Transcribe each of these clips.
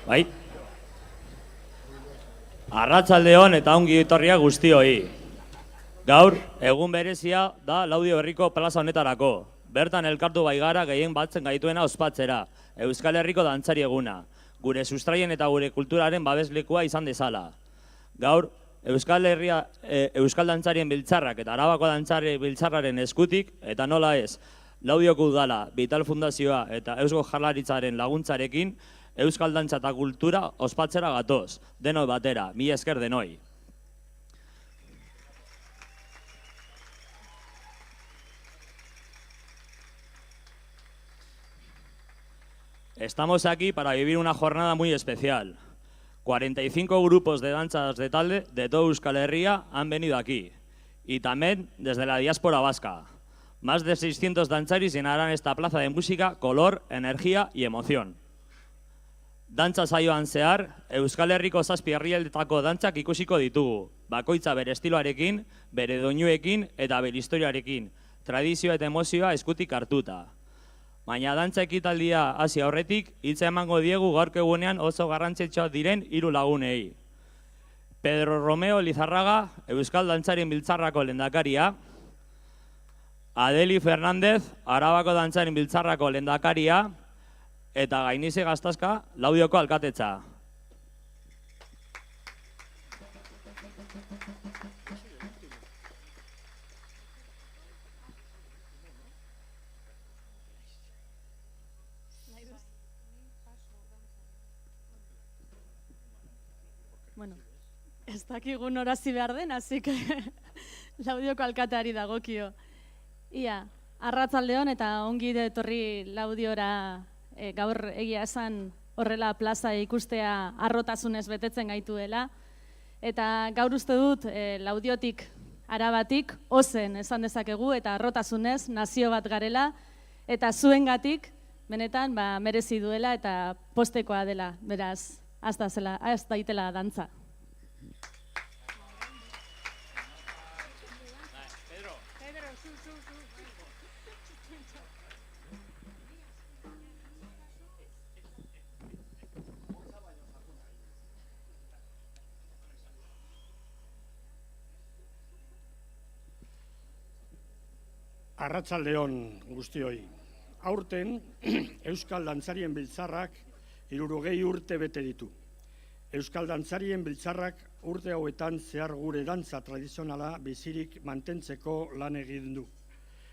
Bai? Arratsaldeon eta ongi etorria guztioi. Gaur, egun berezia da Laudio Herriko plaza honetarako. Bertan elkartu baigara gehien batzen gaituena ospatzera, Euskal Herriko dantzari eguna, gure sustraien eta gure kulturaren babeslekua izan dezala. Gaur, Euskal Dantzarien Biltzarrak eta Arabako Dantzari Biltzarraren eskutik, eta nola ez, Laudioko Udala, Vital Fundazioa eta Eusko Jaurlaritzaren laguntzarekin, Euskal Dantza eta Kultura ospatzera gatoz, denoi batera, mila esker denoi. Estamos aquí para vivir una jornada muy especial. 45 grupos de danzas de talde de toda Euskal Herria han venido aquí, y también desde la diáspora vasca. Más de 600 danzaris llenarán esta plaza de música, color, energía y emoción. Dantza saioan zehar, Euskal Herriko 7 herrialdetako dantzak ikusiko ditugu, bakoitza bere estiloarekin, bere doinuekin eta bere historiarekin, tradizioa eta emozioa eskutik hartuta. Baina dantza ekitaldia hasi aurretik, hitza emango diegu gaurko egunean oso garrantzitsua diren 3 lagunei. Pedro Romeo Lizarraga, Euskal Dantzarien Biltzarrako lehendakaria, Adeli Fernandez, Arabako Dantzarien Biltzarrako lehendakaria, eta Gainize Gaztaska, Laudioko alkatetza. Bueno, ez dakigun horazi behar den, así que Laudioko alkateari dagokio. Ia, arratsaldeon eta ongi etorri Laudiora. Gaur egia esan horrela plaza ikustea harrotasunez betetzen gaituela. Eta gaur uste dut Laudiotik Arabatik ozen esan dezakegu eta harrotasunez nazio bat garela. Eta zuengatik benetan merezi duela eta postekoa dela, beraz, az daitela dantza. Arratsaldeon guztioi. Aurten, Euskal Dantzarien Biltzarrak 60 urte bete ditu. Euskal Dantzarien Biltzarrak urte hauetan zehar gure dantza tradizionala bizirik mantentzeko lan egin du.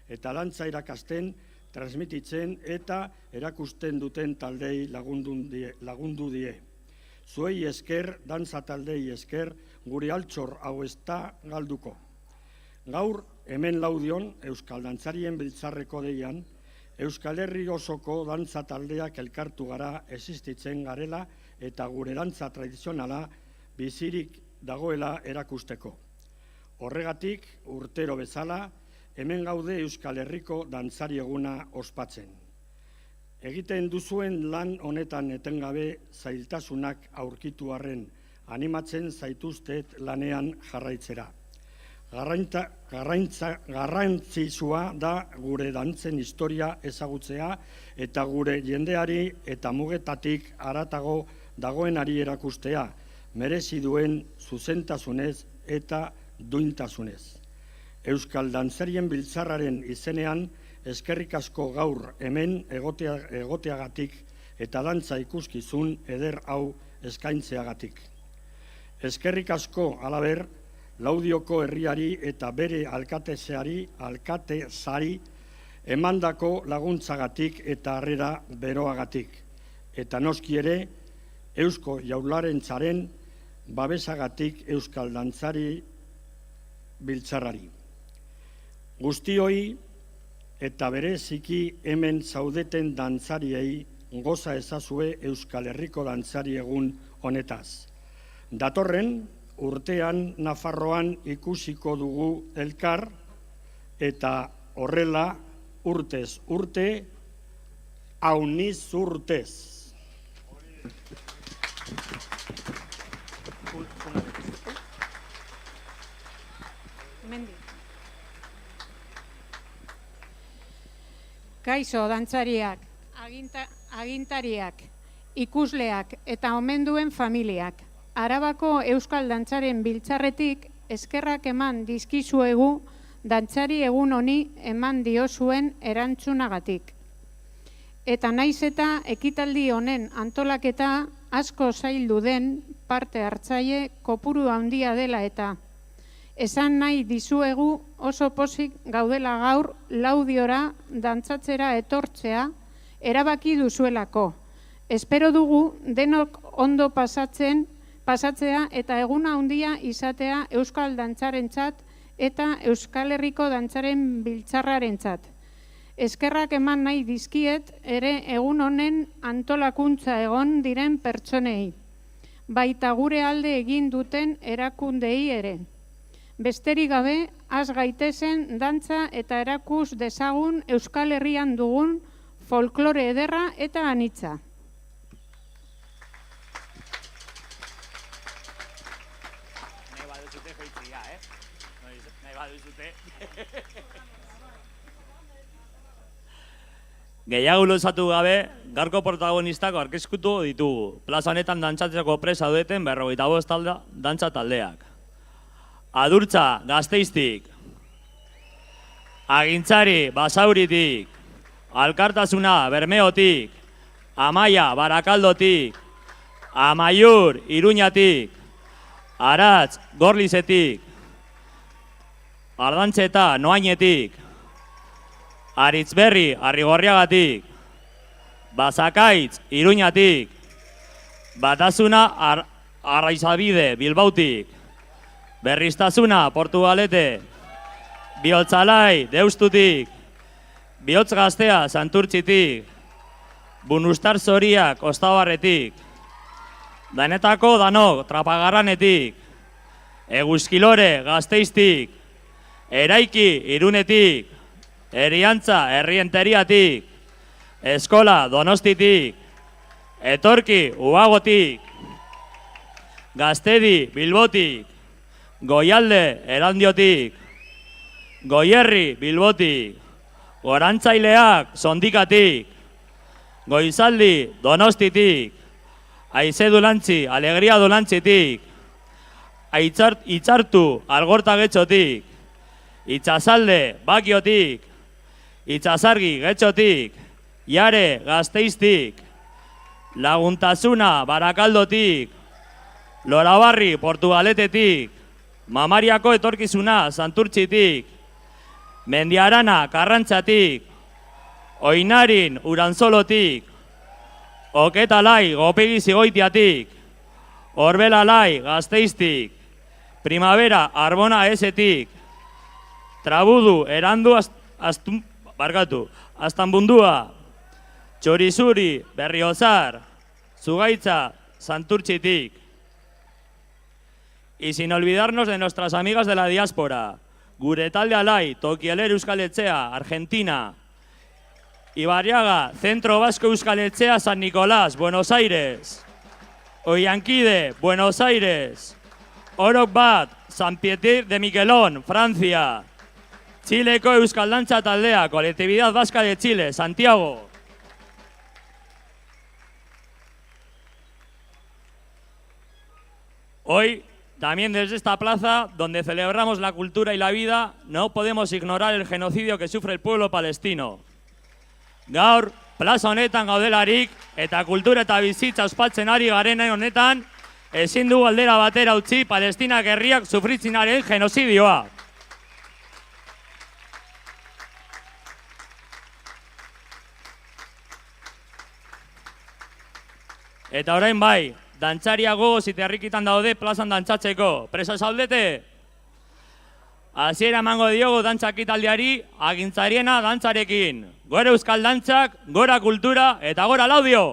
Eta dantza irakasten, transmititzen eta erakusten duten taldei lagundu die. Zuei esker, dantza taldei esker, gure altxor hau ez da galduko. Gaur, hemen Laudion, Euskal Dantzarien Biltzarreko deian, Euskal Herri osoko dantza taldeak elkartu gara existitzen garela eta gure dantza tradizionala bizirik dagoela erakusteko. Horregatik, urtero bezala, hemen gaude Euskal Herriko dantzari eguna ospatzen. Egiten duzuen lan honetan etengabe zailtasunak aurkitu arren, animatzen zaituztet lanean jarraitzera. Garrantzitsua da gure dantzen historia ezagutzea eta gure jendeari eta mugetatik haratago dagoenari erakustea, merezi duen zuzentasunez eta duintasunez. Euskal Dantzarien Biltzarraren izenean eskerrik asko gaur hemen egoteagatik eta dantza ikuskizun eder hau eskaintzeagatik. Eskerrik asko halaber, Laudioko herriari eta bere alkatezari emandako laguntzagatik eta harrera beroagatik. Eta noski ere, Eusko Jaurlaritzaren babesagatik Euskal Dantzari Biltzarrari. Guztioi eta bereziki hemen zaudeten dantzariei goza ezazue Euskal Herriko dantzari egun honetaz. Datorren, urtean Nafarroan ikusiko dugu elkar eta horrela urtez urte, auniz urtez. Kaixo dantzariak, agintariak ikusleak eta omenduen familiak. Arabako Euskal Dantzaren biltzarretik eskerrak eman dizkizuegu dantzari egun honi eman diozuen erantzunagatik. Eta naiz eta ekitaldi honen antolaketa asko zaildu den parte hartzaile kopuru handia dela eta esan nahi dizuegu oso pozik gaudela gaur Laudiora dantzatzera etortzea erabaki duzuelako. Espero dugu denok ondo pasatzea eta eguna handia izatea Euskal Dantzarentzat eta Euskal Herriko Dantzaren biltzarrarentzat. Eskerrak eman nahi dizkiet ere egun honen antolakuntza egon diren pertsonei, baita gure alde egin duten erakundei ere. Besterik gabe, has gaitezen dantza eta erakus dezagun Euskal Herrian dugun folklore ederra eta anitza. Gehiago luzatu gabe, gaurko protagonistak aurkeztuko ditugu. Plaza honetan dantzatzeko presa dueten 45 dantza taldeak. Adurtza Gasteiztik, Agintzari Basauritik, Alkartasuna Bermeotik, Amaia Barakaldotik, Amaiur Iruñatik, Aratz Gorlizetik, Ardantzeta Noainetik, Aritzberri Arrigorriagatik, Basakaitz Iruñatik, Batasuna Arraizabide Bilbautik, Berriztasuna Portugalete, Bihotzalai Deustutik, Bihotz Gaztea Santurtzitik, Bunustar Zoriak Ostabarretik, Danetako Danok Trapagarranetik, Eguzkilore Gasteiztik, Eraiki Irunetik, Eriantza Herrienteriatik, Eskola Donostitik, Etorki Uagotik, Gaztedi Bilbotik, Goialde Erandiotik, Goierri Bilbotik, Gorantzaileak Sondikatik, Goizaldi Donostitik, Aize Dulantzi Alegria Dulantzitik, Itzartu Algorta Getxotik, Itxasalde Bakiotik, Itxasargi Getxotik, Jare Gasteiztik, Laguntasuna Barakaldotik, Lorabarri Portugaletetik, Mamariako Etorkizuna Santurtzitik, Mendiarana Karrantzatik, Oinarin Urantzolotik, Oketalai Gopegi Zigoitiatik, Orbelalai Gasteiztik, Primavera Arbona Esetik, Trabudu Erandu Astanbundua, Txorizuri Berriozar, Zugaitza Santurtzitik. Y sin olvidarnos de nuestras amigas de la diáspora, Guretalde Alai, Tokieler Euskal Etxea, Argentina, Ibarriaga, Centro Vasco Euskal Etxea, San Nicolás, Buenos Aires, Ollankide, Buenos Aires, Orok Bat, San Pieter de Miquelón, Francia, Chileko Euskal Dantza Taldea, Colectividad Vasca de Chile, Santiago. Hoy, también desde esta plaza, donde celebramos la cultura y la vida, no podemos ignorar el genocidio que sufre el pueblo palestino. Gaur, plaza honetan gaudelarik, eta kultura eta bizitza ospatzen ari garen honetan, ezin du aldera batera utzi Palestinak herriak sufritzenaren genozidioa. Eta orain bai, dantzaria gogoz eta herrikitan daude plazan dantzatzeko. Presa zaudete? Hasiera emango diogu dantzakitaldiari agintzariena dantzarekin. Gora euskal dantzak, gora kultura eta gora Laudio!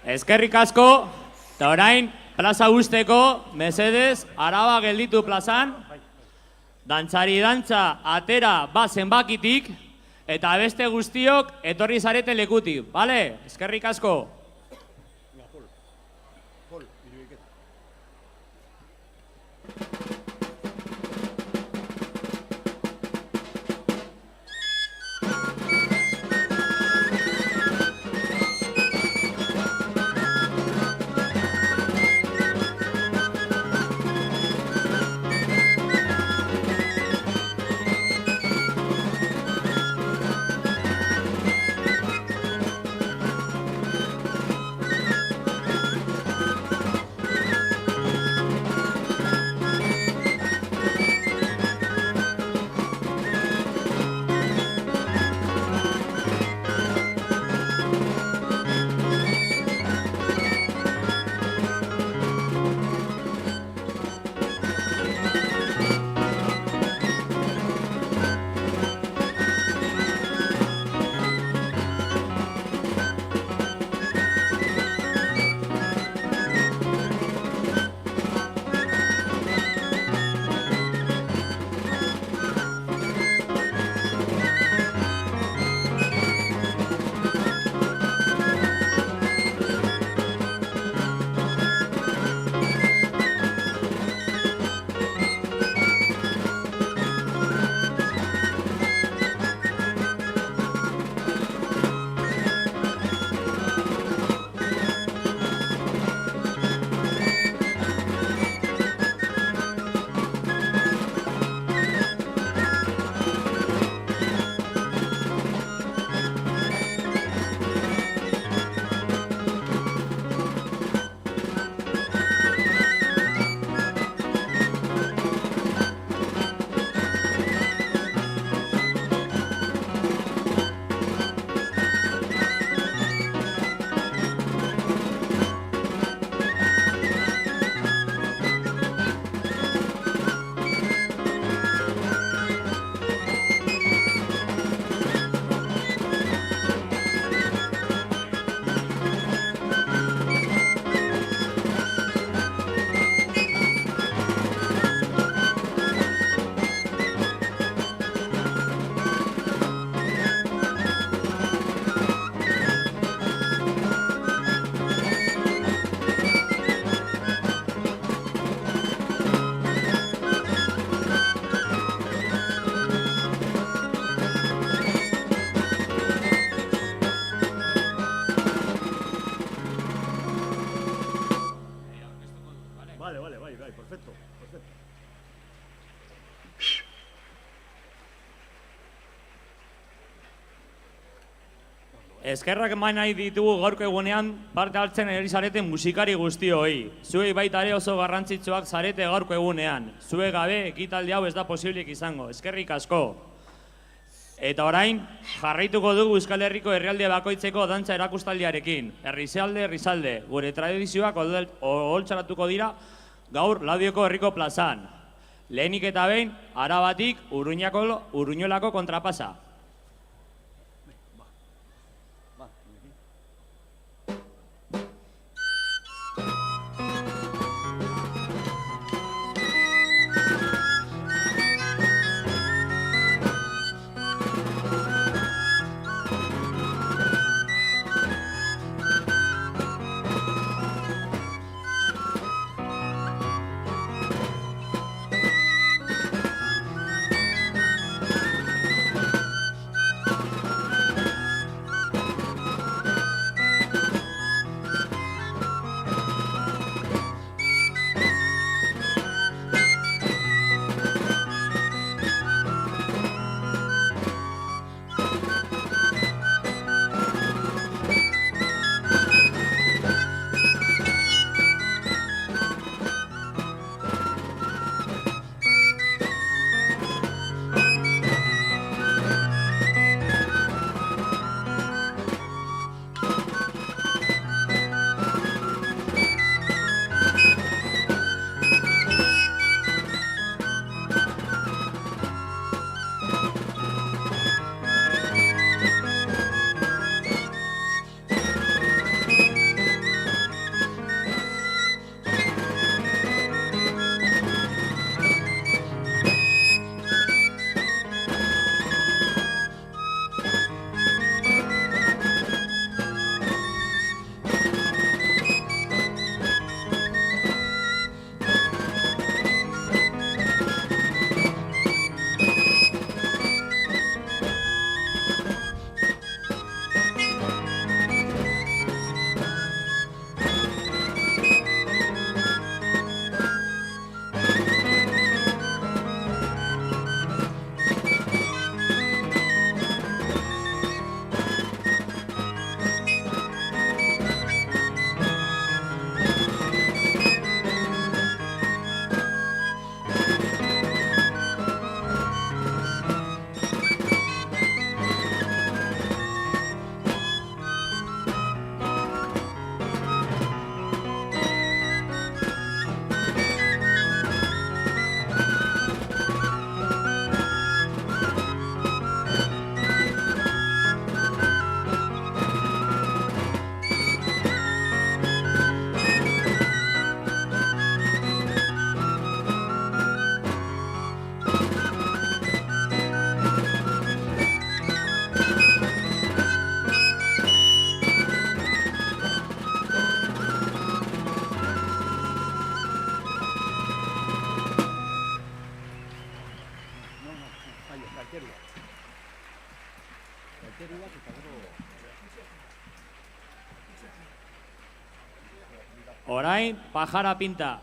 Eskerrik asko, eta orain, plaza usteko, mesedez, araba gelditu plazan, dantzari dantza atera bat zenbakitik, eta beste guztiok etorri zarete lekutik, bale? Eskerrik asko. Eskerrak eman nahi ditugu gaurko egunean parte hartzen ari zareten musikari guztioi. Zuei baita ere oso garrantzitsuak zarete gaurko egunean. Zue gabe ekitaldi hau ez da posiblik izango. Eskerrik asko. Eta orain, jarraituko dugu Euskal Herriko herrialde bakoitzeko dantza erakustaldiarekin. Herrizalde, gure tradizioak oholtzaratuko dira gaur Laudioko herriko plazan. Lehenik eta behin, Arabatik Uruñolako kontrapasa. Orain, pajara pinta.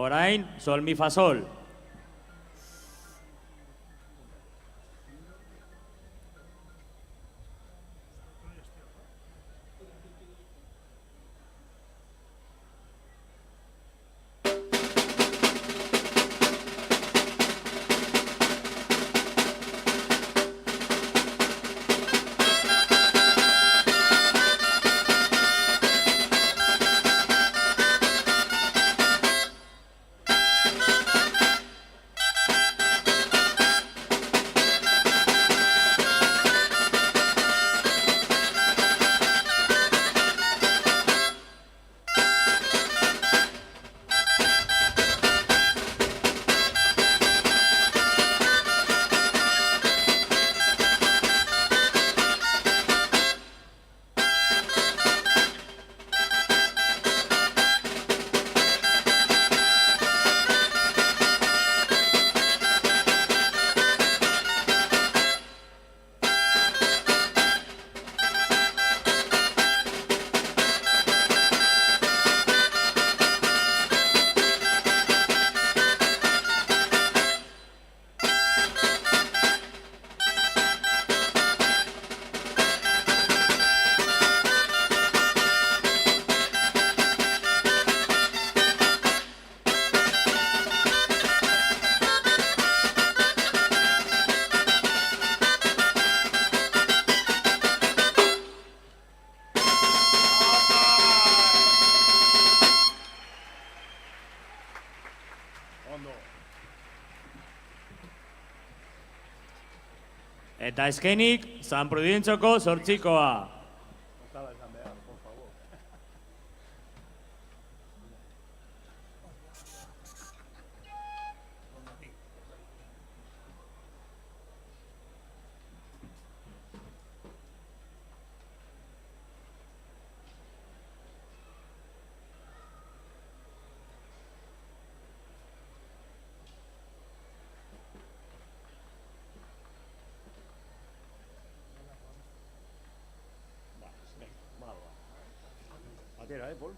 Orain, sol, mi, fa, sol. Eta eskenik, San Prudentzioko 8koa. Atera, Pol?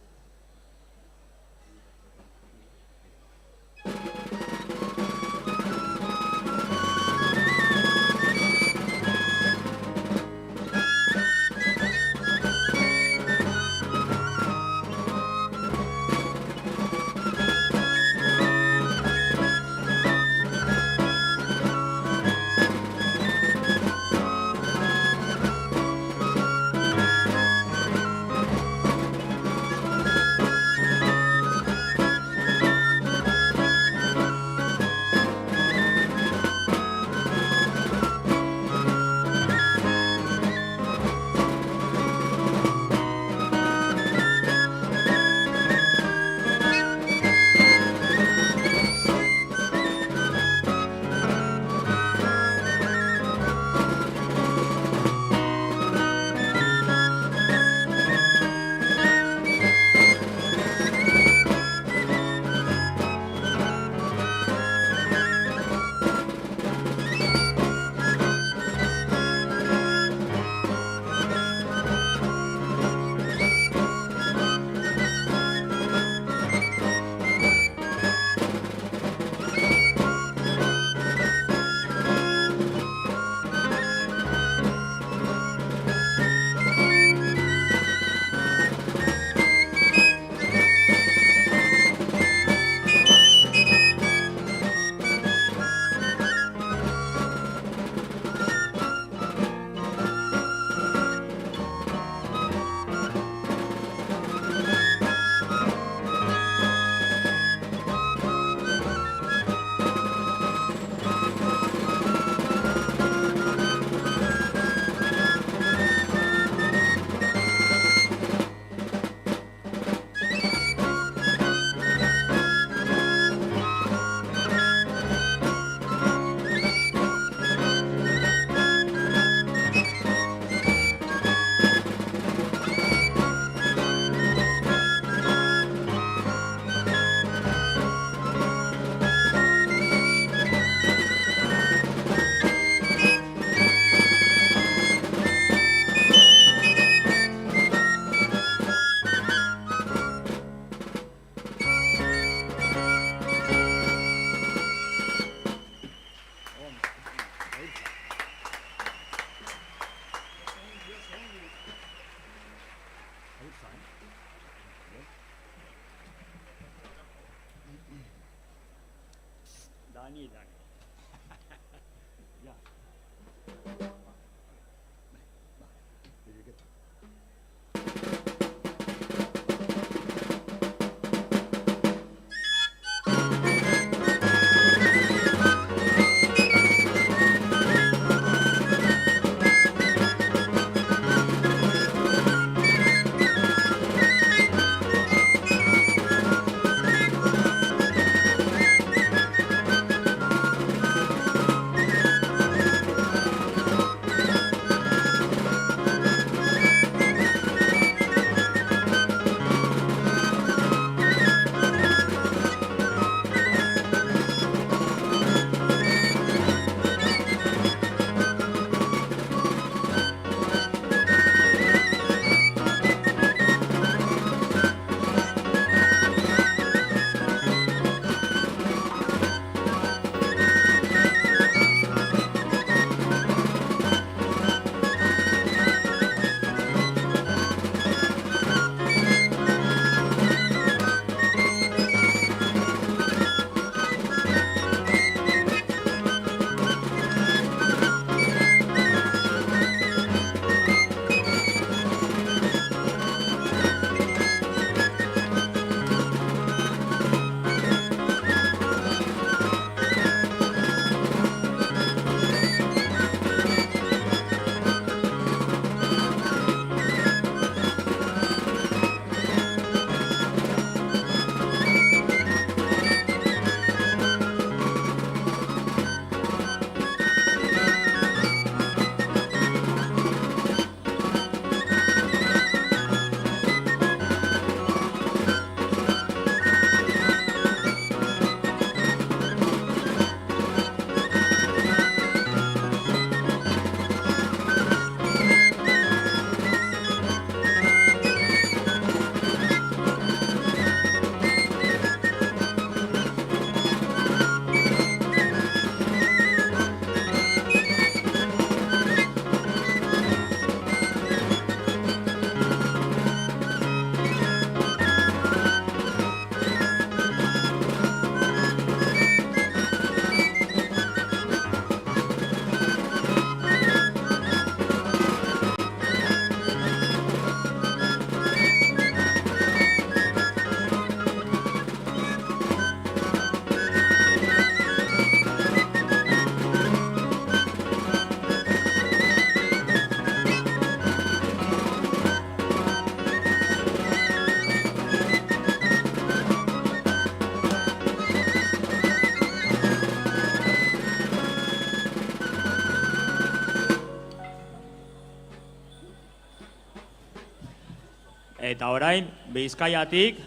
Eta orain, Bizkaiatik,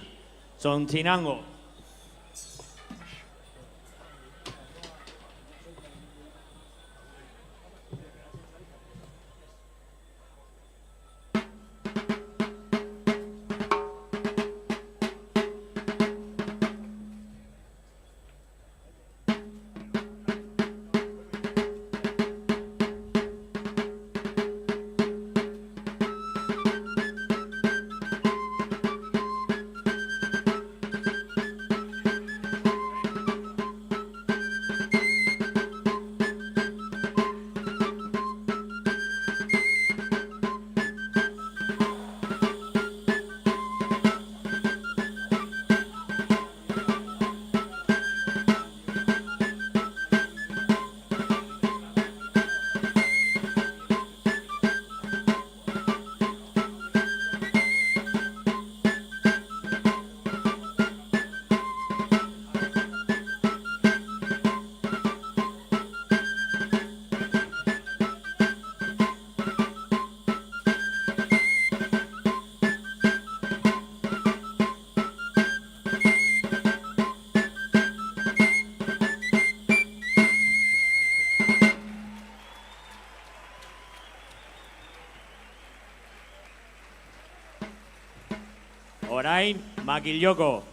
Txontxinango. Orain, Makilloko.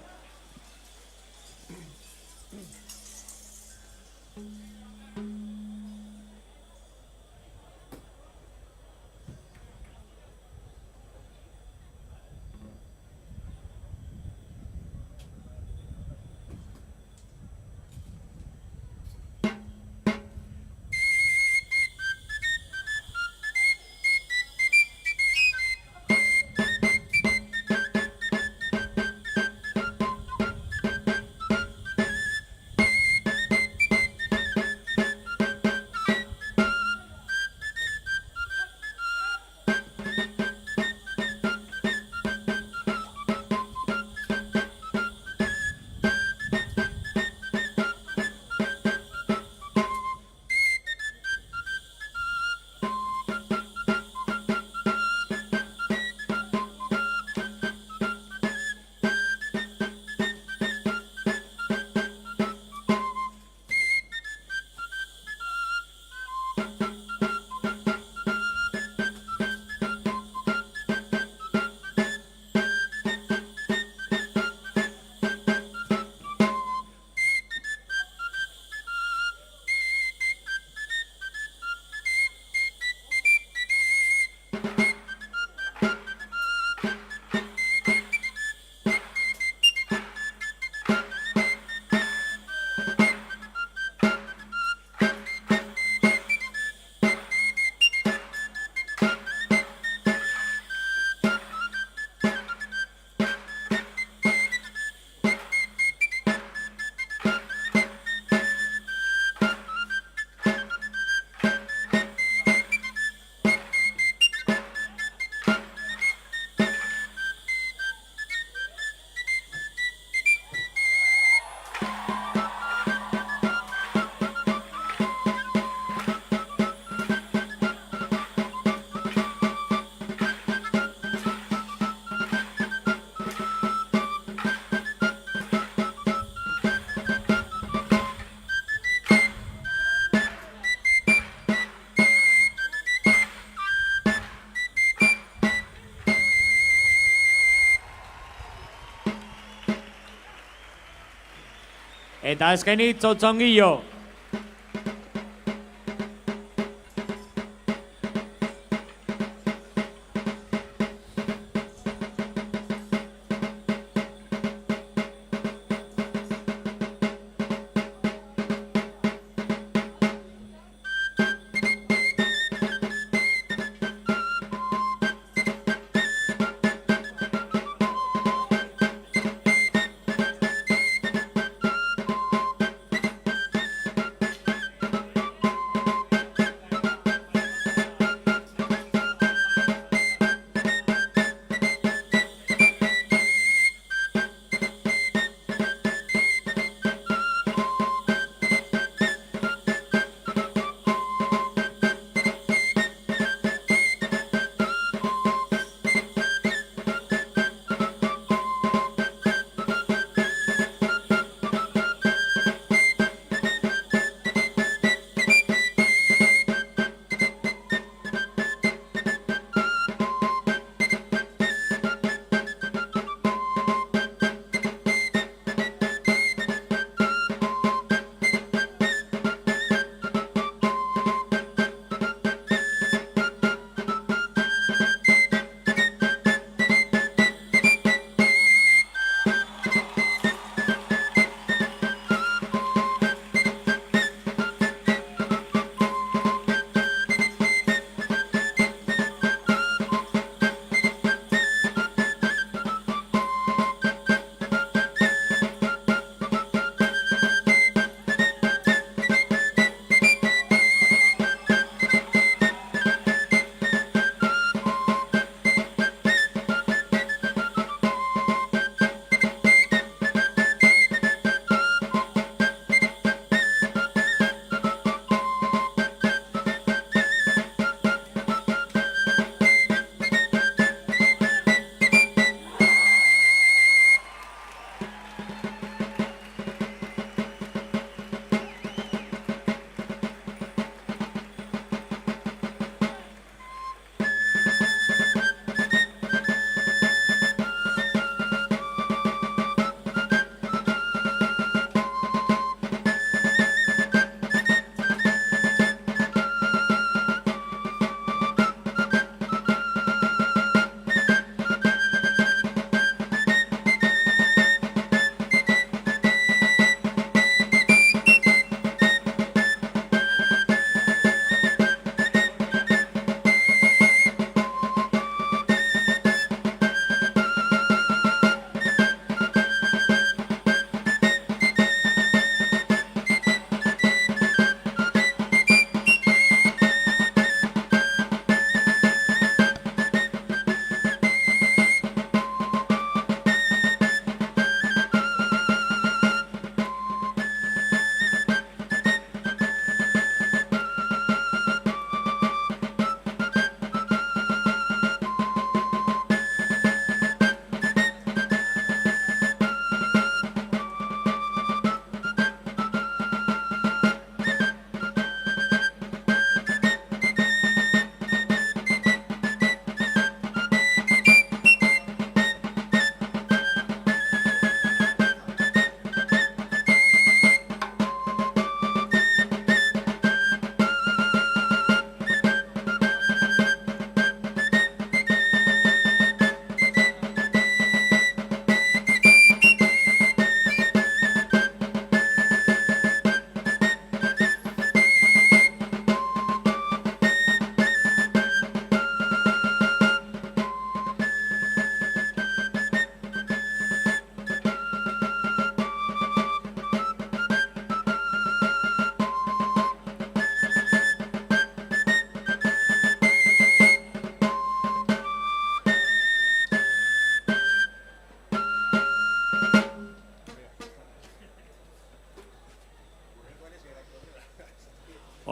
Eta azkenik txotxongillo.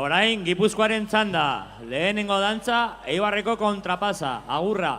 Orain, Gipuzkoaren txanda, lehenengo dantza, Eibarreko kontrapasa, agurra.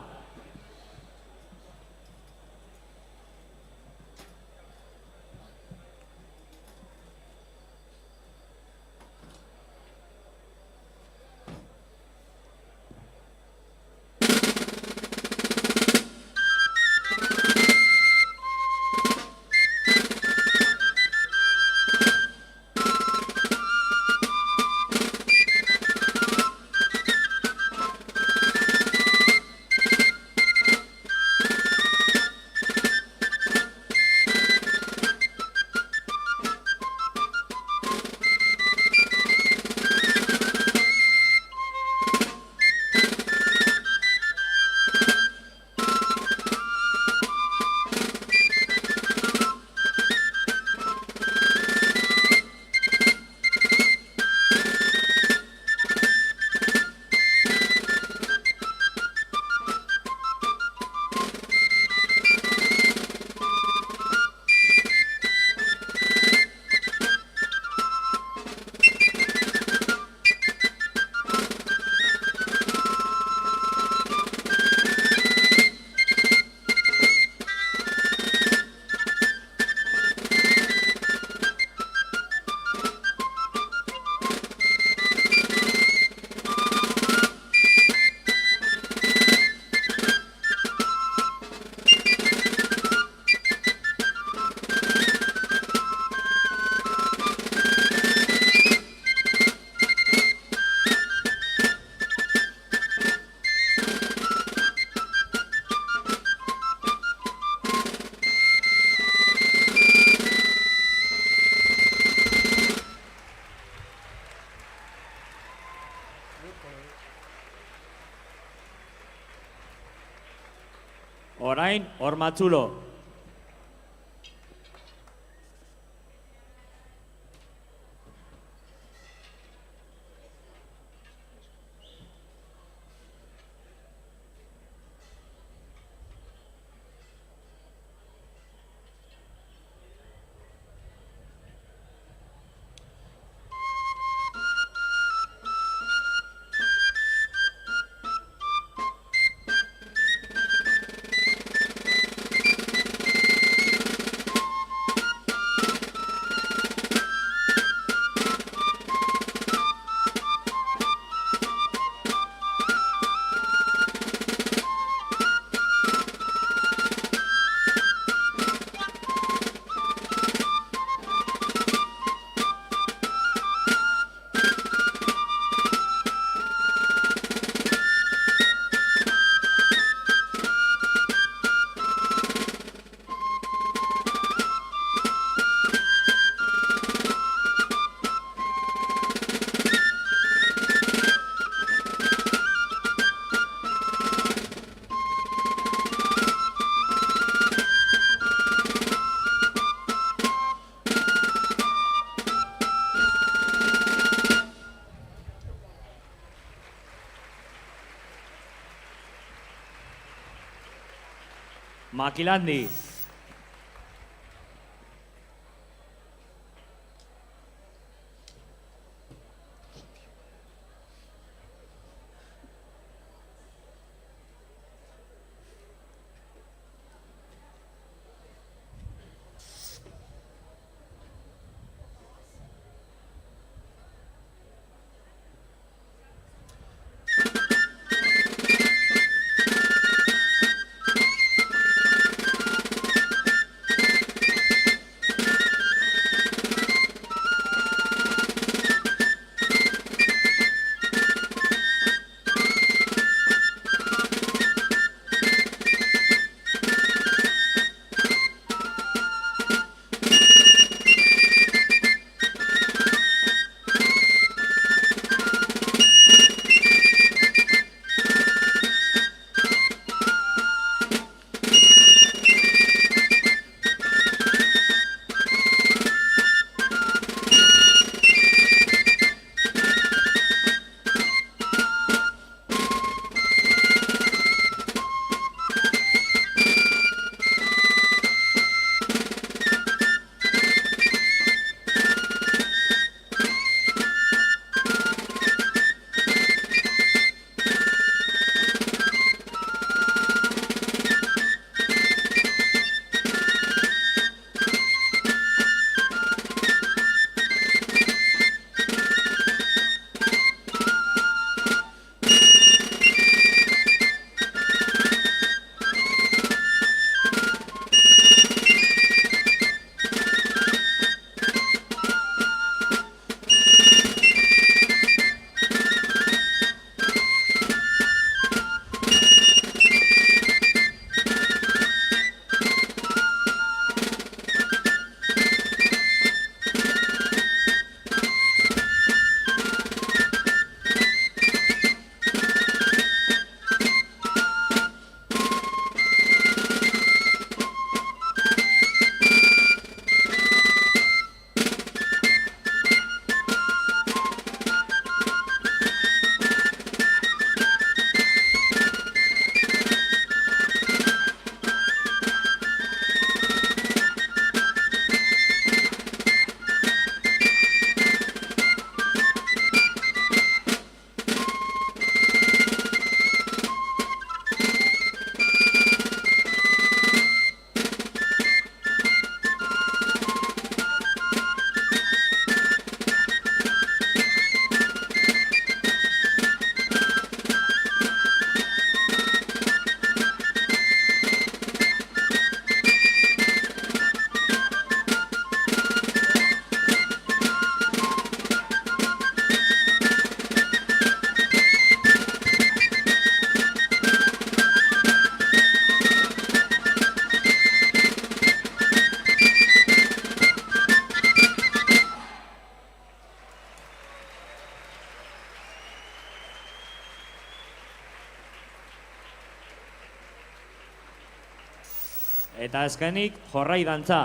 Orain, Ormatzulo. Makilandi. Eta azkenik, jorrai dantza.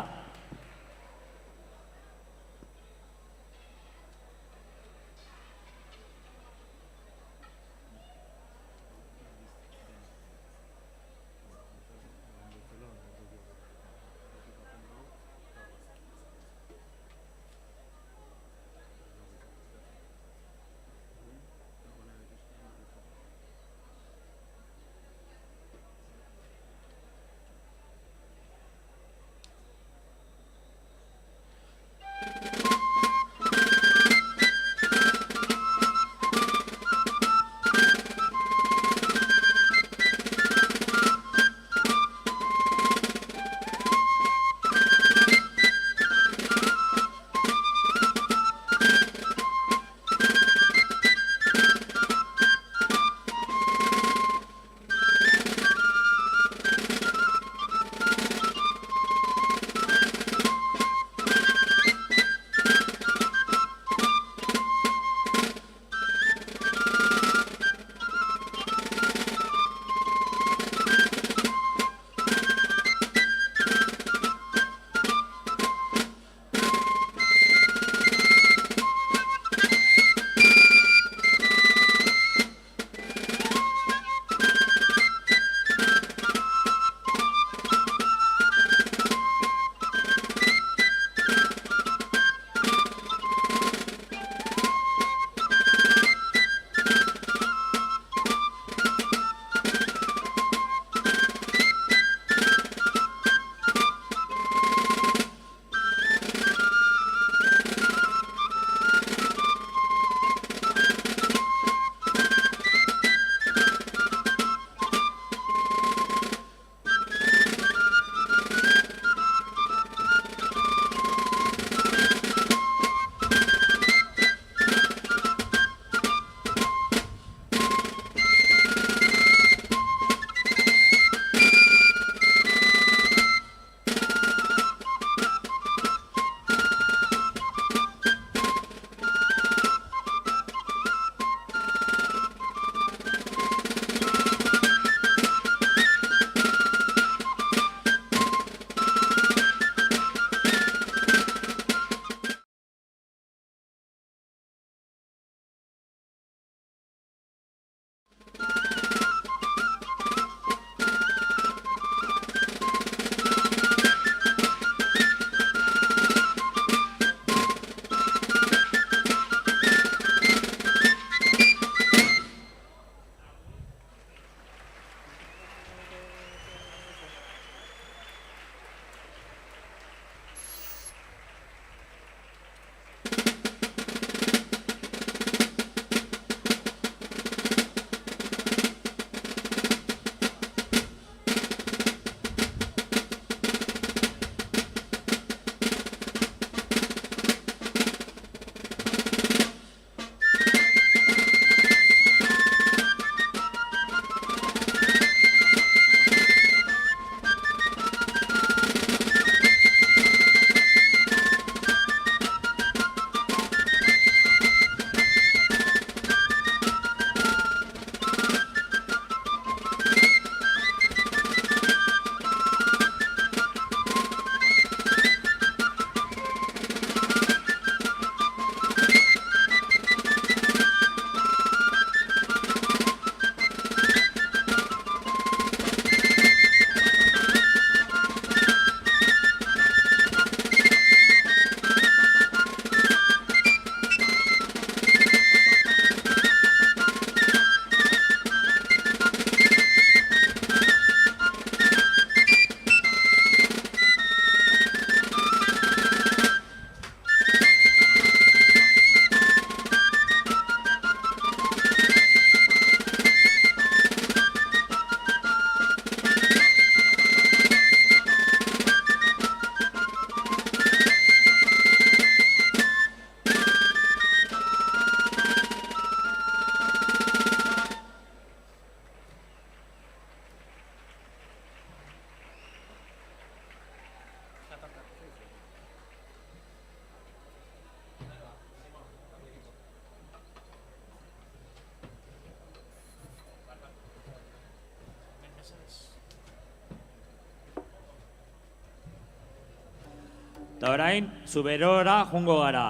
orain, zuberora jungo gara.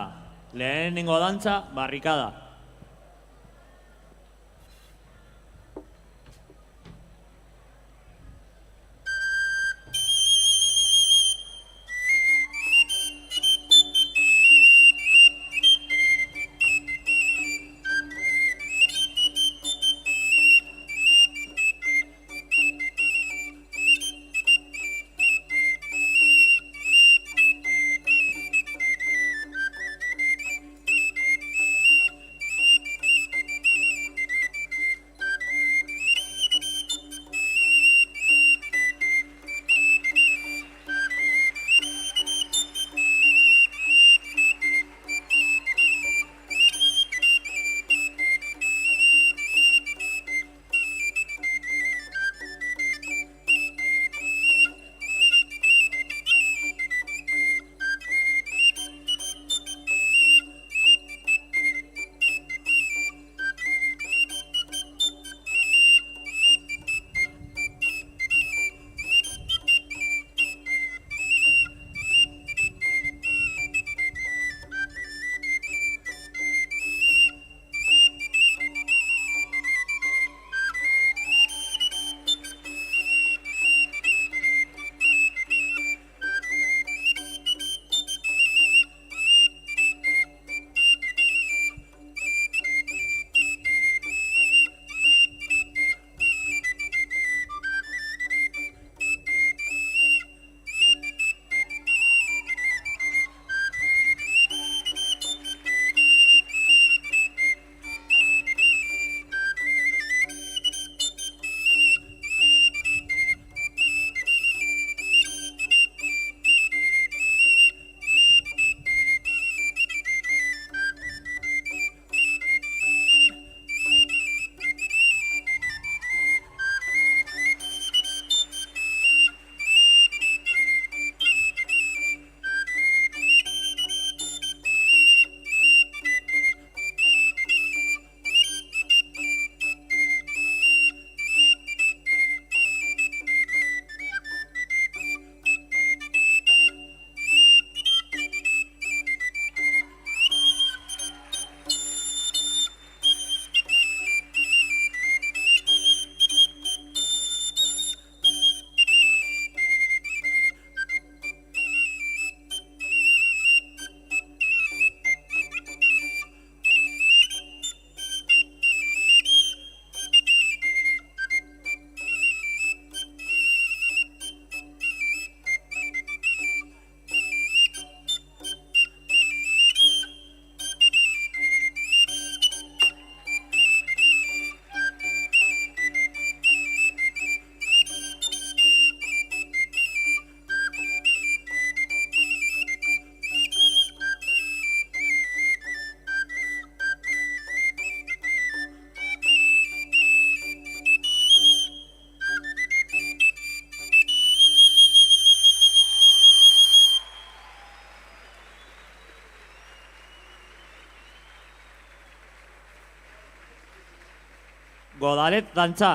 Lehenengo dantza, barrikada. Godalet dantza.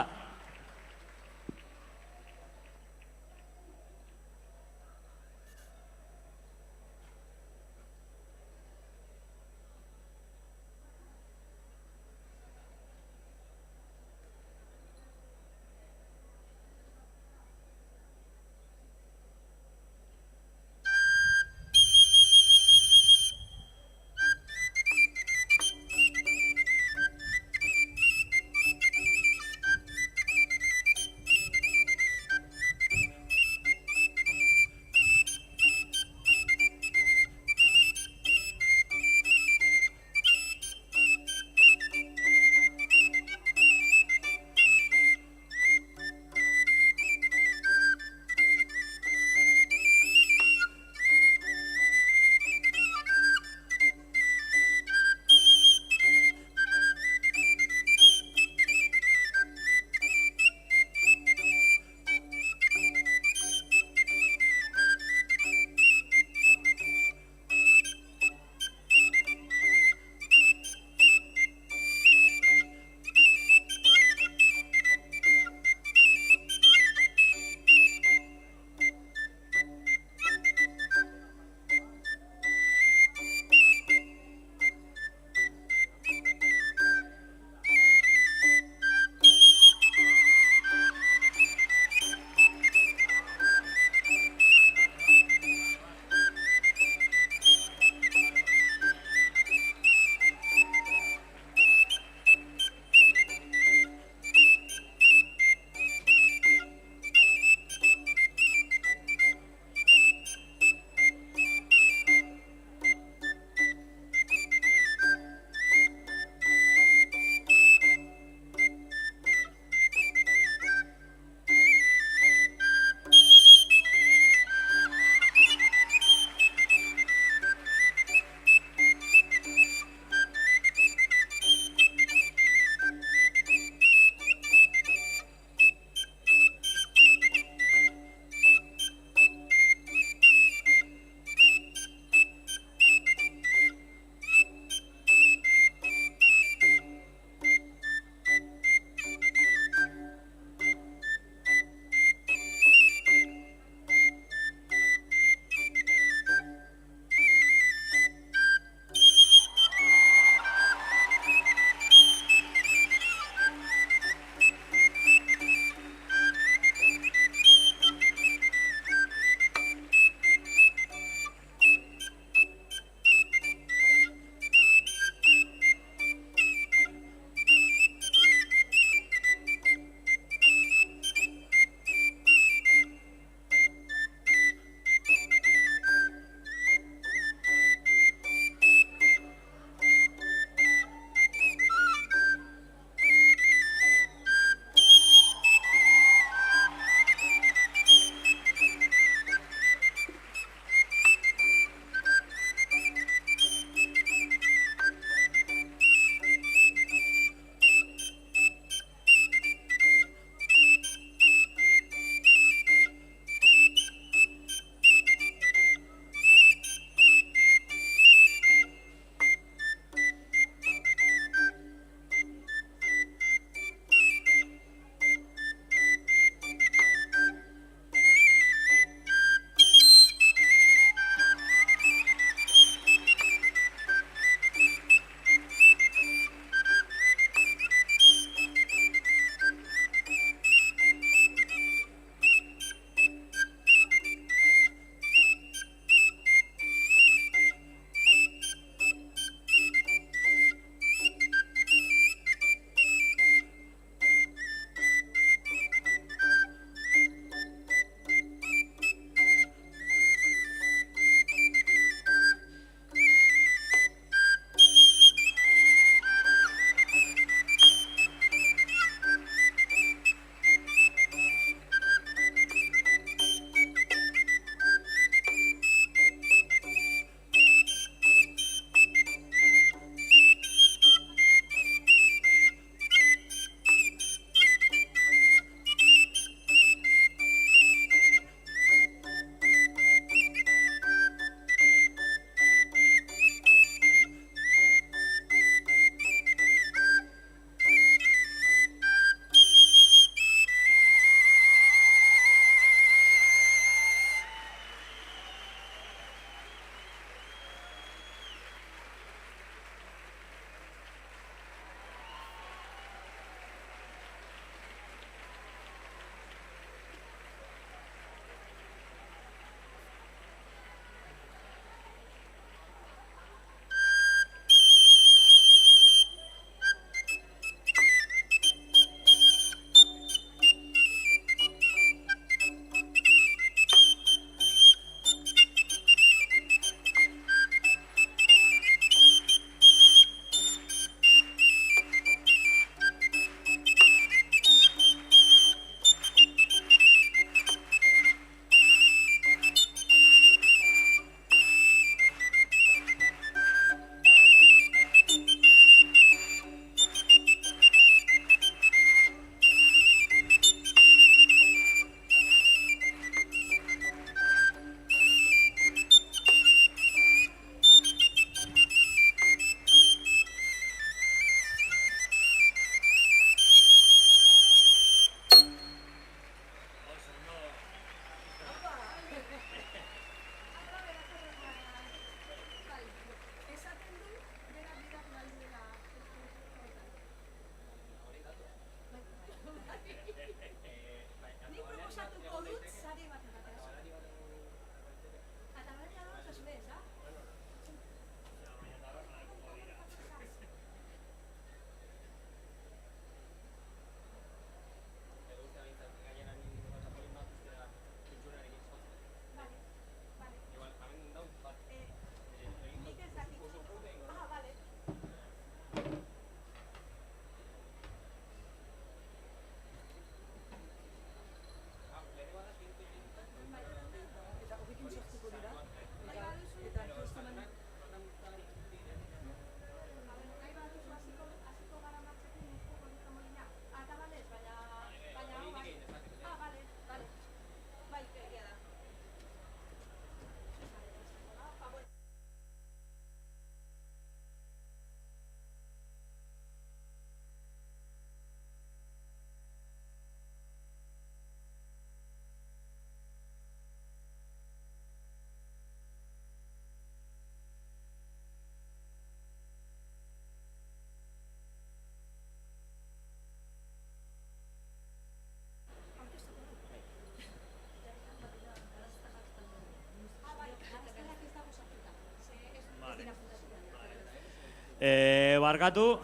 barkatu,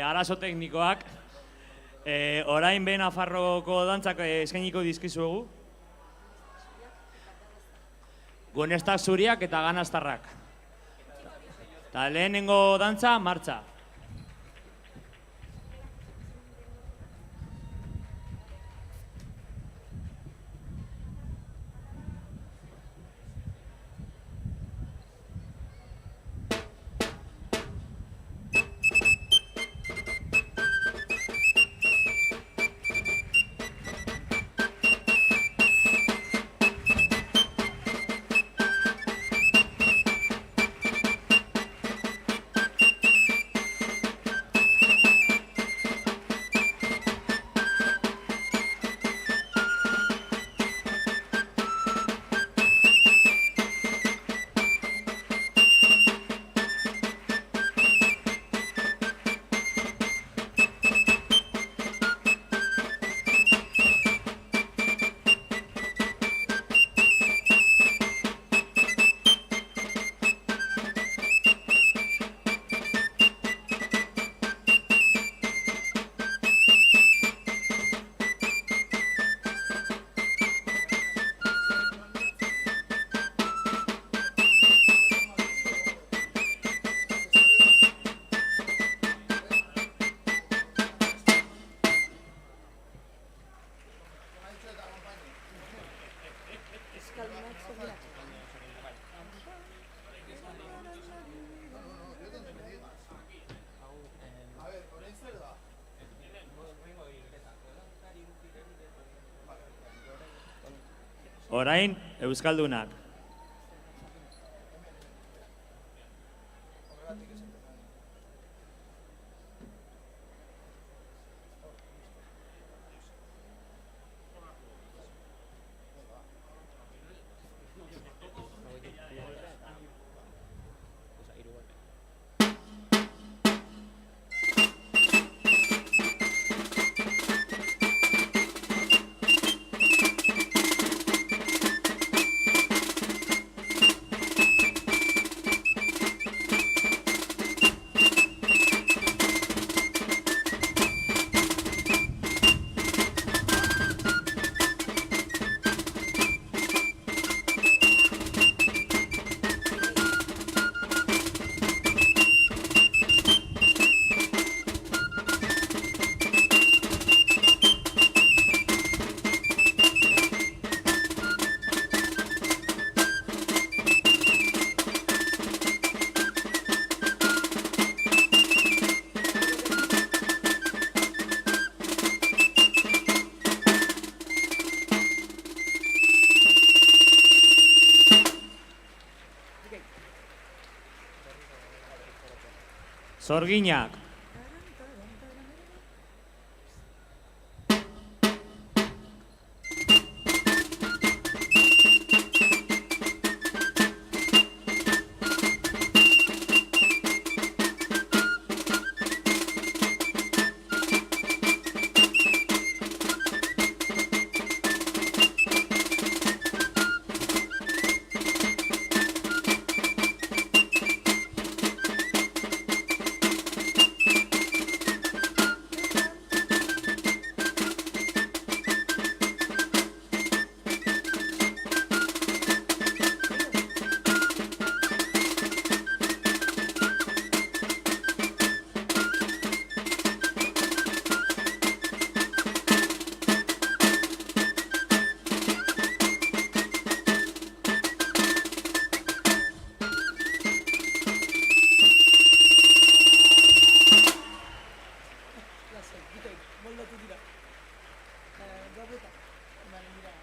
arazo teknikoak. Orain behin Nafarroko dantzak eskainiko dizkizuegu. Gunestak zuriak eta ganastarrak. Eta lehenengo dantza, martxa. Orain, Euskaldunak. Zorginak.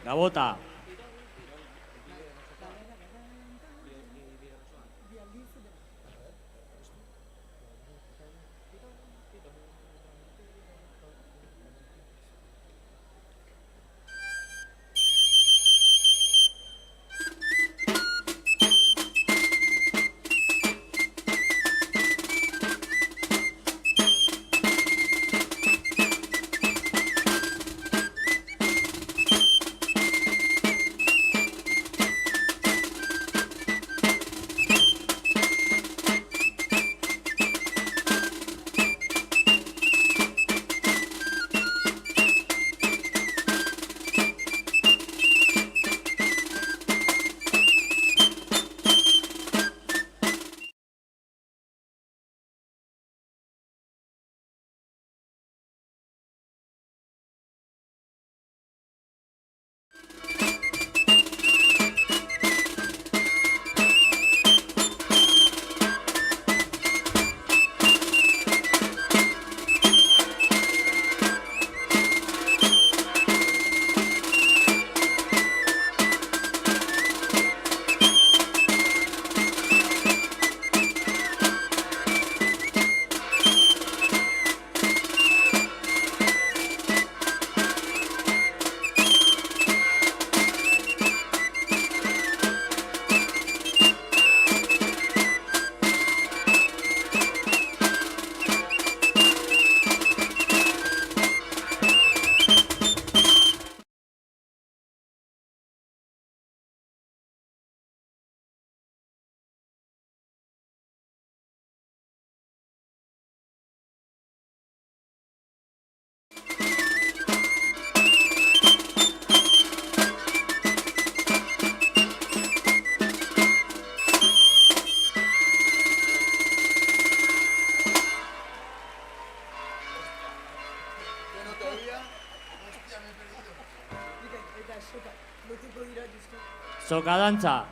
Gabota. Soka dantza.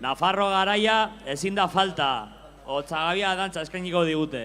Nafarro garaia ezin da falta, Otzagabia dantza eskainiko digute.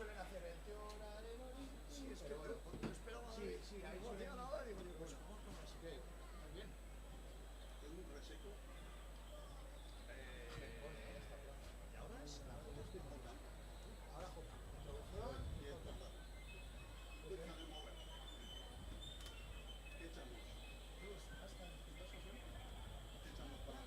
suelen hacer el teorarerori. Sí, es que bueno, yo esperaba. Sí, ahí suelen. Nada, digo, pues así que muy bien. Es muy reseco. Y ahora es la J. Ahora J. Introducción y J. Déjame mover. ¿Qué echamos? Hasta en dos ocasiones. ¿Qué echamos para?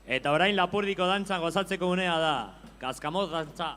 Eta orain Lapurdiko dantzan gozatzeko unea da. Kaskamoz dantza.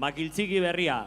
Makiltziki berria.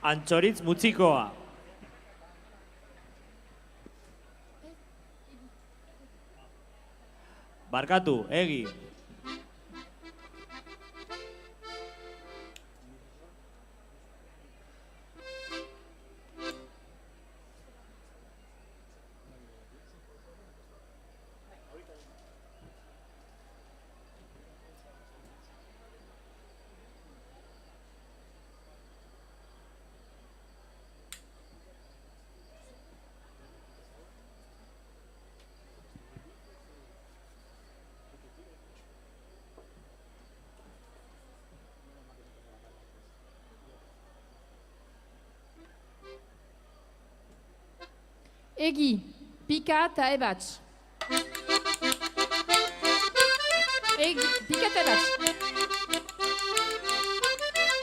Antxoritz Mutzikoa. Barkatu, Egi. Egi, pika eta ebatz. Egi, pika eta ebatz.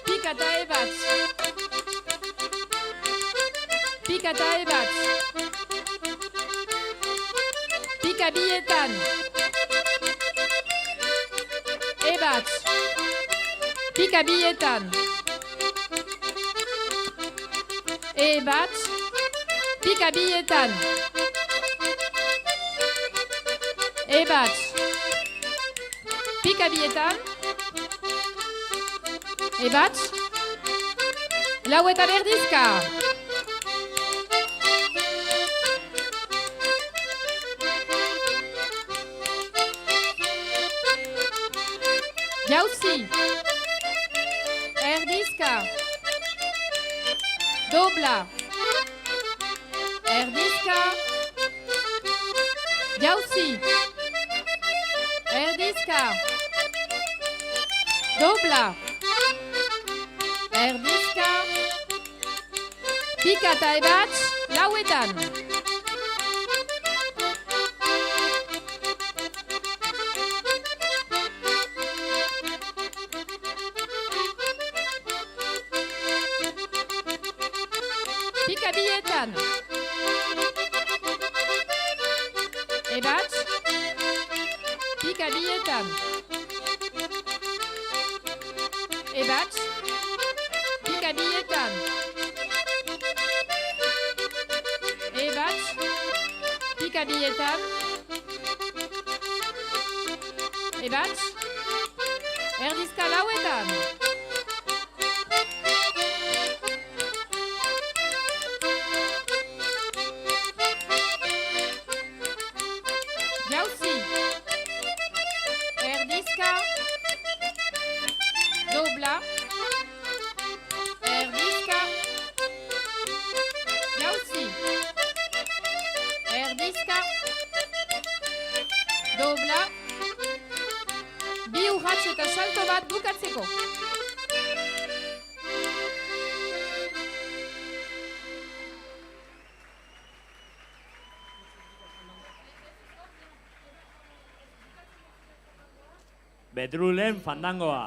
Pika eta ebatz. Pika eta ebatz. Pika bietan. Ebatz. Pika bietan. Ebatz. Pika bietan. Ebatz. Pika bietan. Ebatz. Lau eta berdizka. Jauzi. Erdizka. Dobla. Erdizka. Jauzi. Erdizka. Dobla. Erdizka. Pika eta ebatz, lauetan. Pika bietan. Ebatz. Pika bietan. Ebatz. Pika bietan. Ebatz. Pika bietan. Ebatz. Erdizka lauetan. Jauzi. Erdizka. Dobla. Erdizka. Jauzi. Erdizka. Dobla. Bi urrats eta salto bat bukatzeko. Betrulen fandangoa.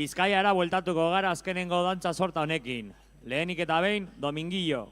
Bizkaiara bueltatuko gara azkenengo dantza sorta honekin. Lehenik eta behin, Dominguillo.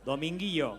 Dominguillo.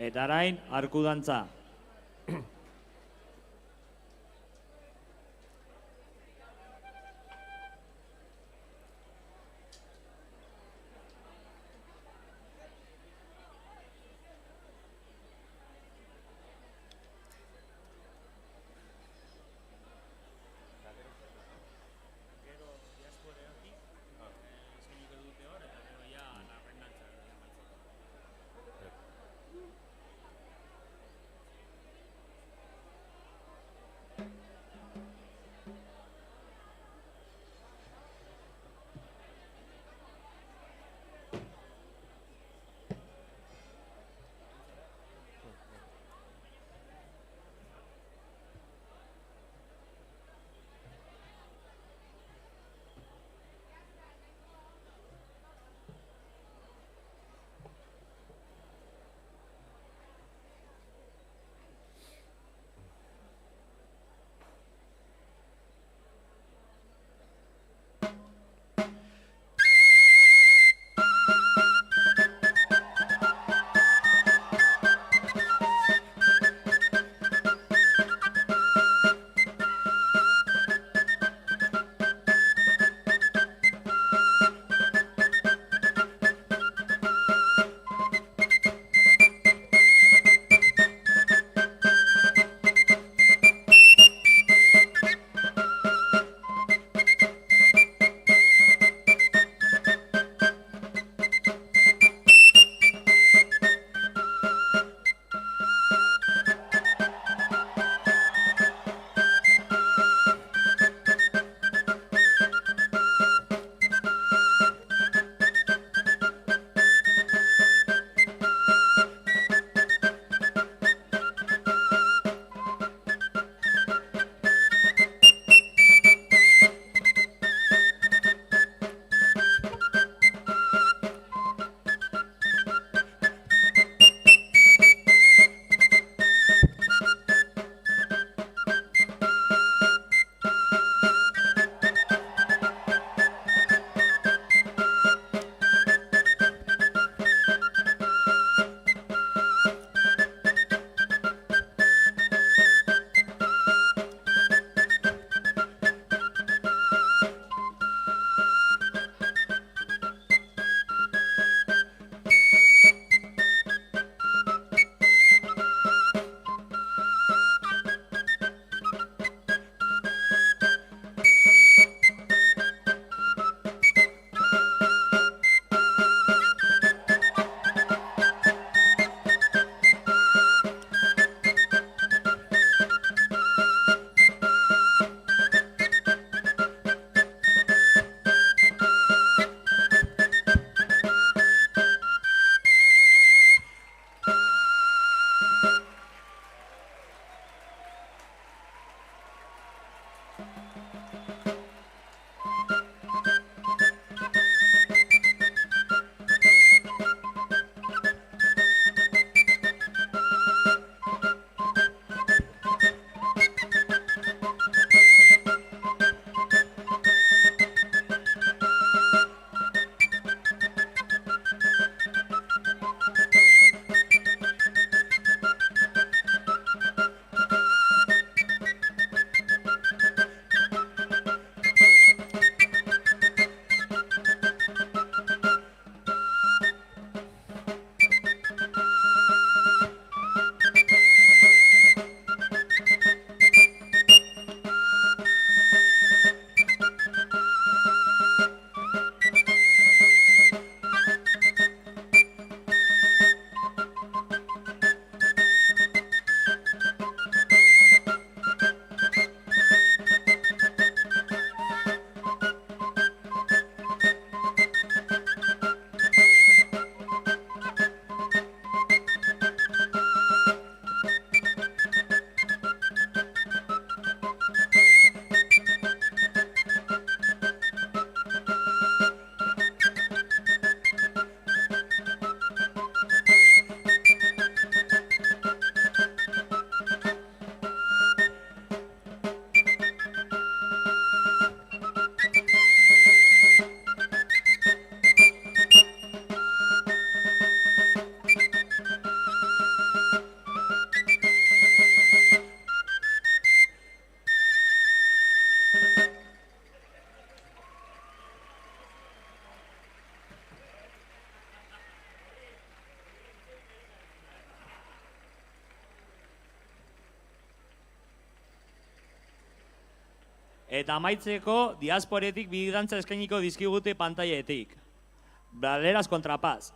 Eta arain, arku dantza. Eta amaitzeko, diasporetik bi dantza eskainiko dizkigute pantailetik. Baleras kontra Paz.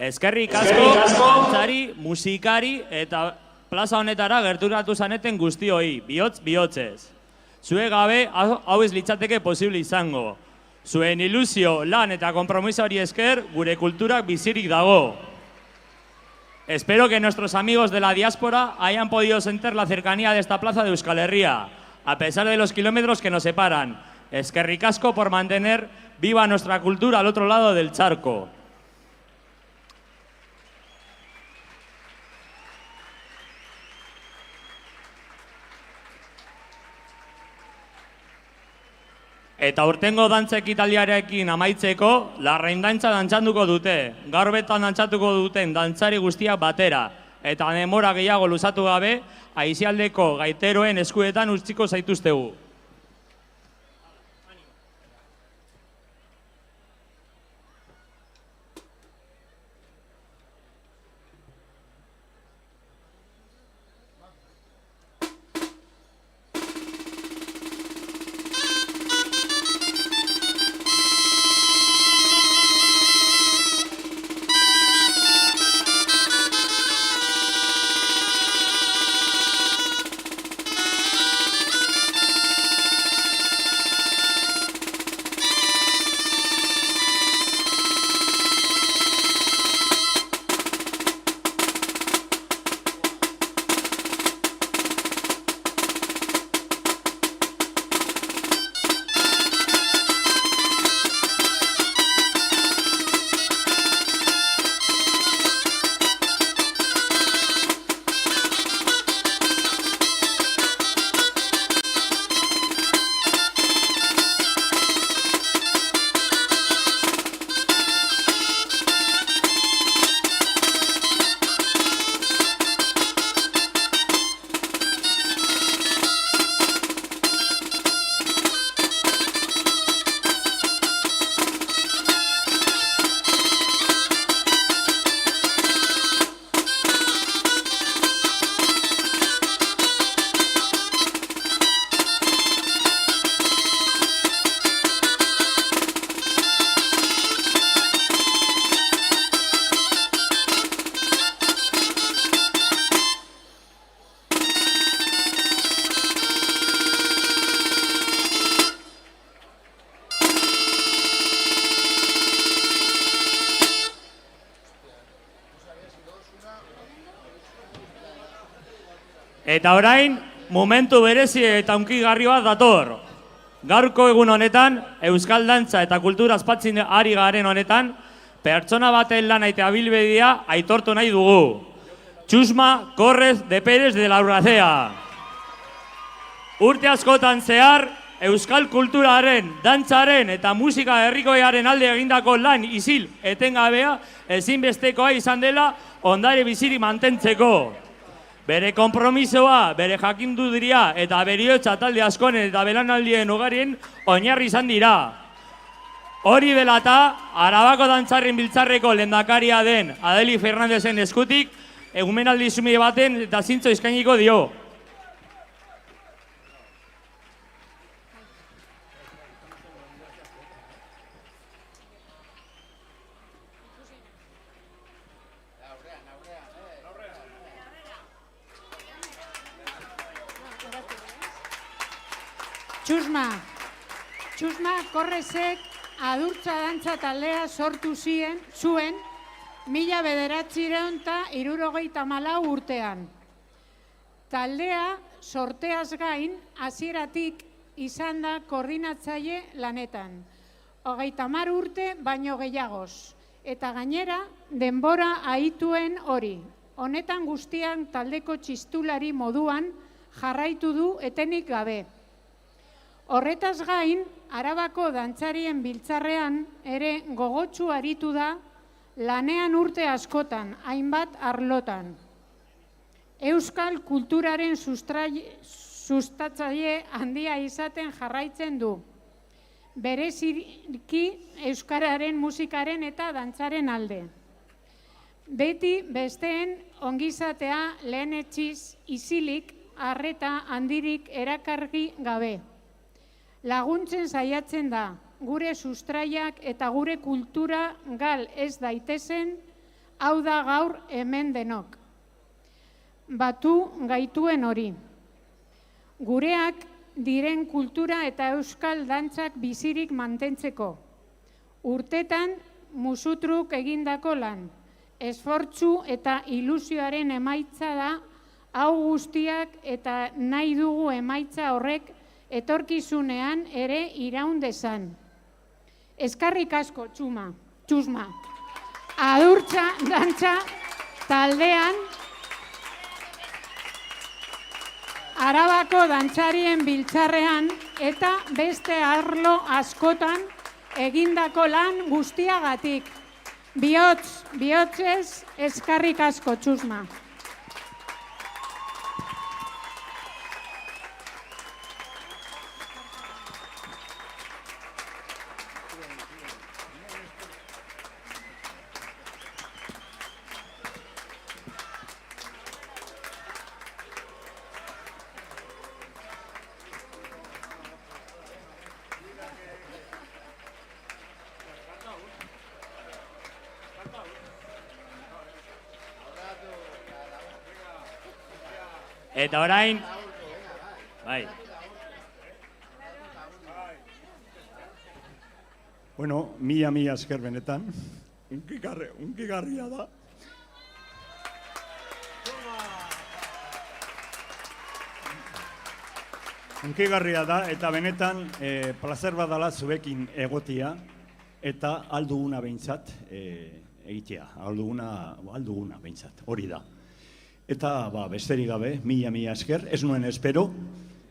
Eskerrik asko, dantzari, musikari eta plaza honetara gerturatu zaneten guztioi, bihotz-bihotzez. Zue gabe, hau ez litzateke posible izango. Zuen ilusio, lan eta konpromisoari esker, gure kulturak bizirik dago. Espero que nuestros amigos de la diáspora hayan podido sentir la cercanía de esta plaza de Euskal Herria, a pesar de los kilómetros que nos separan. Eskerrik asko por mantener viva nuestra cultura al otro lado del charco. Eta urtengo dantza ekitaldiarekin amaitzeko, larraindantza dantzanduko dute. Gaur bertan dantzatuko duten dantzari guztiak batera. Eta denbora gehiago luzatu gabe, aisialdeko gaiteroen eskuetan utziko zaituztegu. Eta orain, momentu berezi eta hunkigarri bat dator. Gaurko egun honetan, euskal dantza eta kultura ospatzen ari garen honetan, pertsona baten lana eta abilbedia aitortu nahi dugu. Txusma Correz de Pérez de la Urracea. Urte askotan zehar, euskal kulturaren, dantzaren eta musika herrikoiaren alde egindako lan isil etengabea ezinbestekoa izan dela ondare biziri mantentzeko. Bere konpromisoa, bere jakinduria eta beriotza talde askoren eta belanaldien ugarien oinarri izan dira. Hori dela eta, Arabako dantzarren biltzarreko lehendakaria den Adeli Fernandezen eskutik, egumenaldi sumide baten eta zintzo eskainiko dio. Txusma Correzek adurtza dantza taldea sortu zuen 1974 urtean. Taldea sorteaz gain hasieratik izan da koordinatzaile lanetan. 30 urte baino gehiagoz. Eta gainera denbora ahituen hori. Honetan guztian taldeko txistulari moduan jarraitu du etenik gabe. Horretaz gain, Arabako dantzarien biltzarrean ere gogotsu aritu da lanean urte askotan, hainbat arlotan. Euskal kulturaren sustatzaile handia izaten jarraitzen du. Bereziki euskararen, musikaren eta dantzaren alde. Beti besteen ongizatea lehenetsiz isilik arreta handirik erakargi gabe. Laguntzen saiatzen da, gure sustraiak eta gure kultura gal ez daitezen, hau da gaur hemen denok. Batu gaituen hori. Gureak diren kultura eta euskal dantzak bizirik mantentzeko. Urtetan musutruk egindako lan, esfortzu eta ilusioaren emaitza da, hau guztiak eta nahi dugu emaitza horrek etorkizunean ere iraun dezan. Eskarrik asko, Txusma. Adurtza dantza taldean Arabako dantzarien biltzarrean eta beste arlo askotan egindako lan guztiagatik. Bihotzez eskarrik asko, Txusma. Eta orain, bai. Bueno, mila esker benetan, unkigarria da. Unkigarria da, eta benetan plazer badala zuekin egotia, eta alduguna behintzat egitea, alduguna behintzat, hori da. Eta besterik gabe, mila esker, ez nuen espero,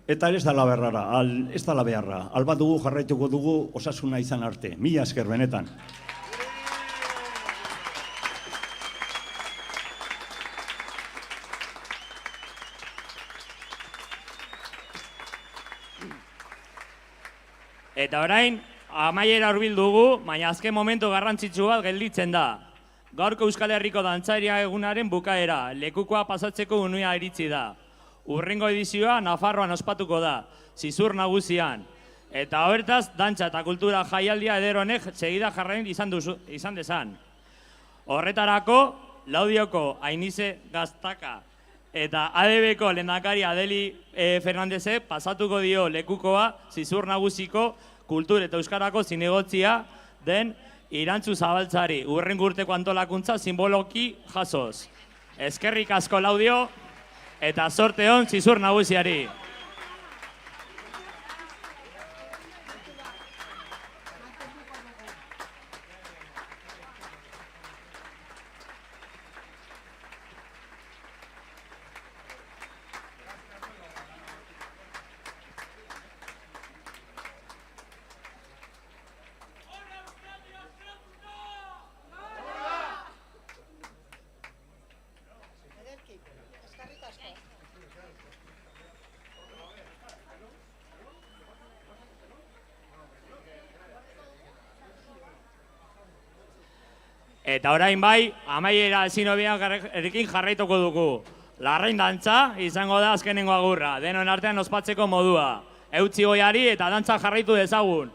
eta ez da la beharra, alba dugu jarraituko dugu osasuna izan arte, mila esker benetan. Eta orain, amaiera hurbil dugu, baina azken momentu garrantzitsu bat gelditzen da. Gaurko Euskal Herriko dantzaria egunaren bukaera, lekukoa pasatzeko unua iritsi da. Hurrengo edizioa Nafarroan ospatuko da, Zizur nagusian. Eta hortaz, dantza eta kultura jaialdia eder honek segida jarrain izan dezan. Horretarako, Laudioko Ainize Gaztaka eta ADB-ko lehendakari Adeli Fernandezek pasatuko dio lekukoa Zizur nagusiko kultur eta euskarako zinegotzia den Irantzu Zabaltzari, hurrengo urteko antolakuntza simboloki jasoz. Eskerrik asko, Laudio, eta zorte hon zizur nagusiari. Ederki, eskerrik asko. Eta orain bai, amaiera ezin hobiarekin jarraituko dugu. Larrain dantza izango da azkenengo agurra, denon artean ospatzeko modua. Eutzi goiari eta dantza jarraitu dezagun.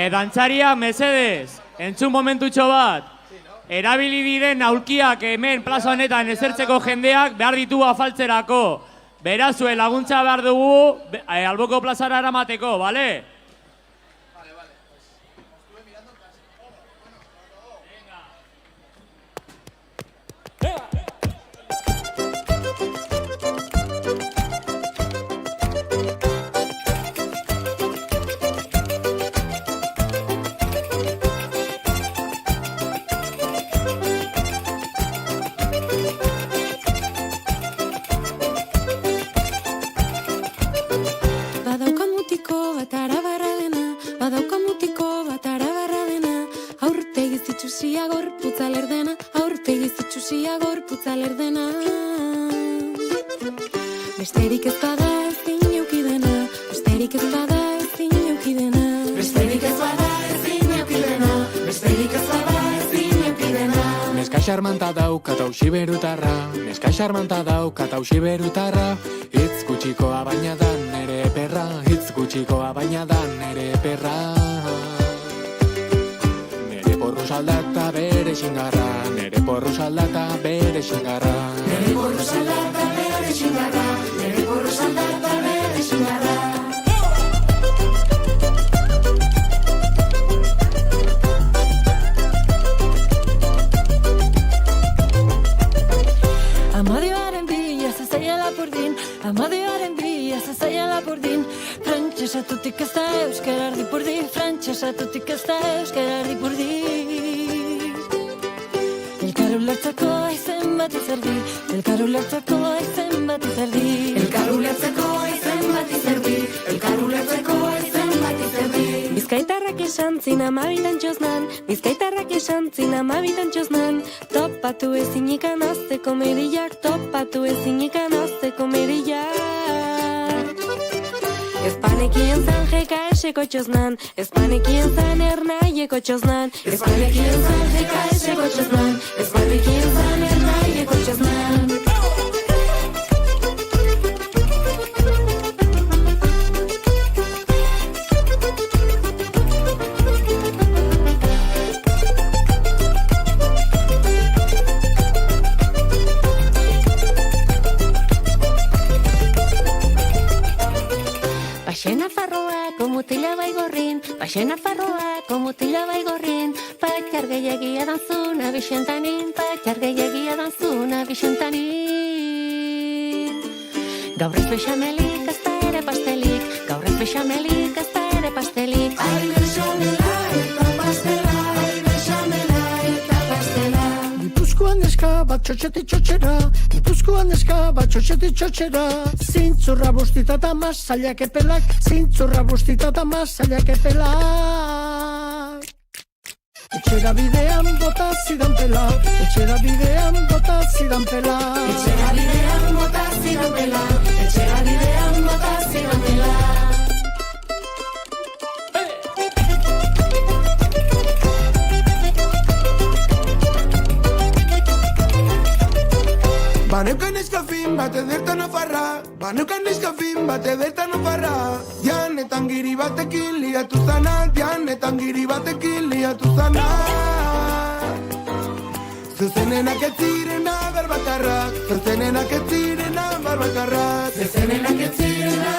Dantzaria, mesedez, entzun momentutxo bat. Erabili diren aulkiak hemen plaza honetan ezertzeko jendeak behar ditu afaltzerako. Berazue laguntza behar dugu alboko plazara eramateko, bale? Besterik ez bada ezin eukidena, besterik ez bada ezin eukidena, besterik ez bada ezin eukidena, besterik ez bada ezin eukidena. Neska xarmanta daukat hausi berutarra, neska xarmanta daukat hausi berutarra, hitz gutxikoa baina da nere perra, hitz gutxikoa baina da nere perra. Nere porru saldata bere xingarra, nere porru saldata bere xingarra, nere porru saldata bere xingarra, nere porru saldata bere xingarra. Amadioaren bila zazaia lapurdin, amadioaren bila zazaia lapurdin, frantsesatutik ez da euskara erdipurdi, frantsesatutik ez da euskara erdipurdi. Elkar ulertzeko aizen bat izerdi, elkar ulertzeko aizen bat izerdi, elkar ulertzeko aizen bat izerdi, elkar ulertzeko aizen bat izerdi. Bizkaitarrak esan zin amabitan txosnan, bizkaitarrak esan zin amabitan txosnan, topatu ezinikan azteko merillak, topatu ezinikan azteko merillak. Ezpanekien zan jeka eseko txosnan, ezpanekien zan ernaieko txosnan, ezpanekien zan jeka eseko txosnan, ezpanekien zan ernaieko txosnan. Baxena farroako mutila baigorrin, patxar gehiagia danzuna bixentanin, patxar gehiagia danzuna bixentanin. Gaur ez bexamelik ez da ere pastelik, gaur ez bexamelik ez da ere pastelik. Ai bexamela eta pastela, ai bexamela eta pastela. Gipuzkoan eska bat txotxeti txotxera, Gipuzkoan eska bat txotxeti txotxera, zintzurra bustita eta mazaiak epelak, zintzurra bustita eta mazaiak epelak. Etxera bidean bota zidan pela, etxera bidean bota zidan pela, etxera bidean bota zidan pela, etxera bidean bota zidan pela. Baneukan eskafin bat ederta nafarra, baneukan eskafin bat ederta nafarra, dianetan giri batekin liatu zana, dianetan giri batekin liatu zana. Zuzenenak ez zirena berbakarra, zuzenenak ez zirena berbakarra, zuzenenak ez zirena